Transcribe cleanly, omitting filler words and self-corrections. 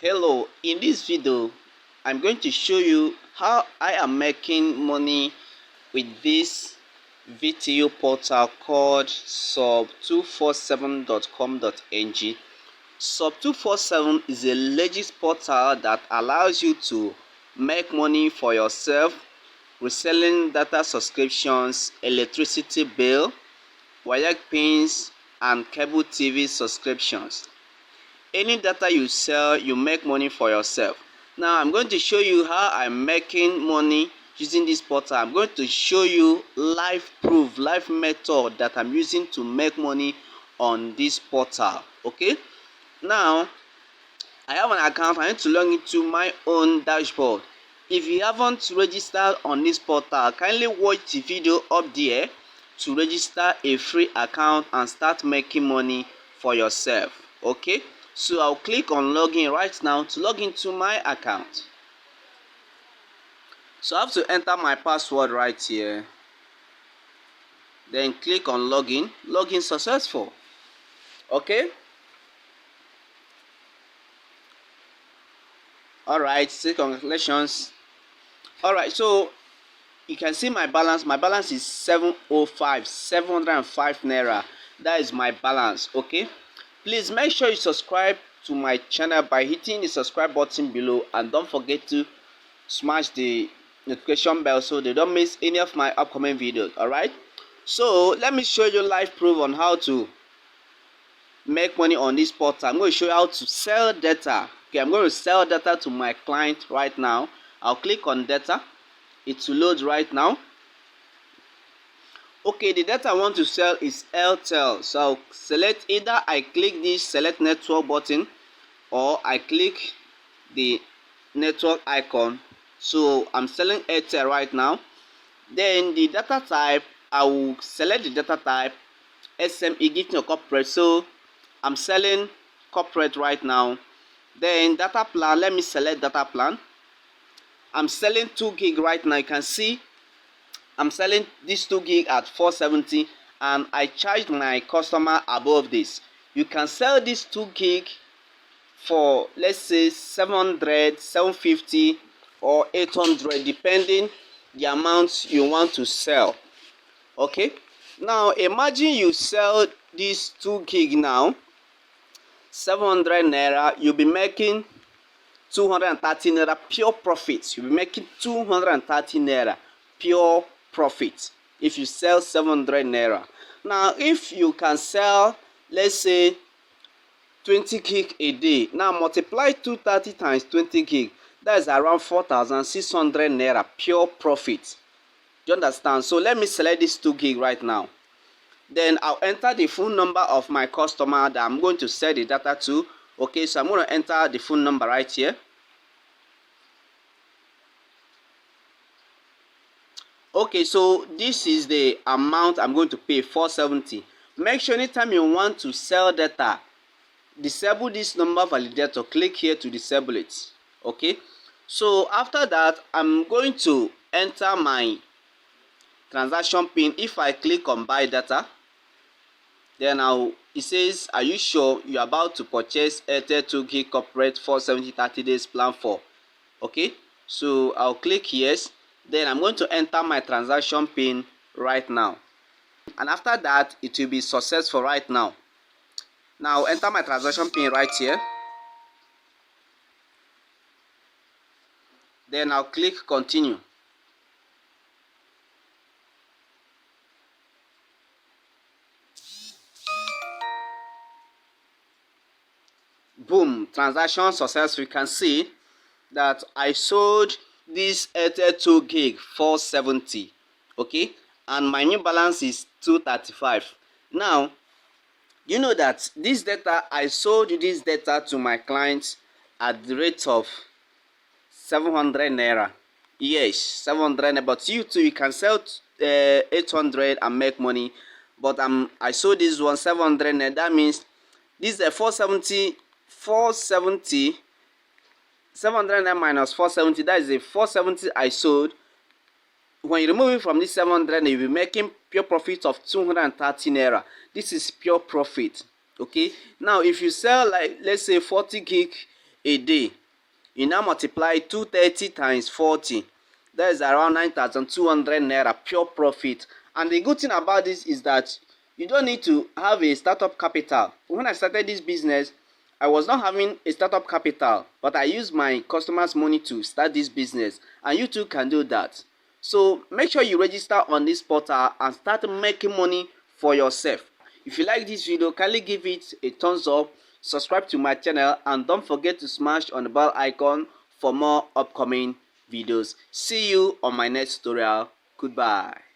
Hello, in this video I'm going to show you how I am making money with this VTO portal called sub247.com.ng. Sub247 is a legit portal that allows you to make money for yourself, reselling data subscriptions, electricity bill, wire pins, and cable TV subscriptions. Any data you sell, you make money for yourself. Now I'm going to show you how I'm making money using this portal. I'm going to show you live proof, live method that I'm using to make money on this portal. Okay, now I have an account. I need to log into my own dashboard. If you haven't registered on this portal, kindly watch the video up there to register a free account and start making money for yourself. Okay, so I'll click on login right now to log into my account. So I have to enter my password right here, then click on login. Login successful. Okay, all right, say congratulations. All right, so you can see my balance. My balance is 705 naira. That is my balance. Okay, please make sure you subscribe to my channel by hitting the subscribe button below, and don't forget to smash the notification bell so they don't miss any of my upcoming videos. All right, so let me show you live proof on how to make money on this portal. I'm going to show you how to sell data. Okay, I'm going to sell data to my client right now. I'll click on data. It will load right now. Okay, the data I want to sell is Airtel. So I'll select, either I click this select network button or I click the network icon. So I'm selling Airtel right now. Then the data type, I will select the data type SME, gifting or corporate. So I'm selling corporate right now. Then data plan, let me select data plan. I'm selling 2 gig right now. You can see I'm selling this 2 gig at 470, and I charged my customer above this. You can sell this 2 gig for, let's say, 700, 750 or 800, depending the amount you want to sell. Okay, now imagine you sell this 2 gig now, 700 naira. You'll be making 230 naira pure profit. You'll be making 230 naira pure profit if you sell 700 naira. Now if you can sell, let's say, 20 gig a day, now multiply 230 times 20 gig, that is around 4,600 naira pure profit. Do you understand? So let me select this 2 gig right now. Then I'll enter the phone number of my customer that I'm going to sell the data to. Okay, so I'm going to enter the phone number right here. Okay, so this is the amount I'm going to pay, 470. Make sure anytime you want to sell data, disable this number validator. Click here to disable it. Okay, so after that, I'm going to enter my transaction pin. If I click on buy data, then it says, are you sure you're about to purchase Airtel 2 gig corporate 470 30 days plan for? Okay, so I'll click yes. Then I'm going to enter my transaction pin right now, and after that it will be successful right now. Now I'll enter my transaction pin right here. Then I'll click continue. Boom, transaction successful. You can see that I sold this Airtel 2 gig 470. Okay, and my new balance is 235. Now you know that this data, I sold this data to my clients at the rate of 700 naira. Yes, 700 naira. But you too, you can sell 800 and make money. But I sold this one 700 naira. That means this is a 470. 700 naira minus 470, that is a 470 I sold. When you remove it from this 700, you'll be making pure profit of 230 naira. This is pure profit. Okay, now if you sell, like, let's say 40 gig a day. You now multiply 230 times 40. That is around 9,200 naira pure profit. And the good thing about this is that you don't need to have a startup capital. When I started this business, I was not having a startup capital, but I used my customers' money to start this business, and you too can do that. So make sure you register on this portal and start making money for yourself. If you like this video, kindly give it a thumbs up, subscribe to my channel, and don't forget to smash on the bell icon for more upcoming videos. See you on my next tutorial. Goodbye.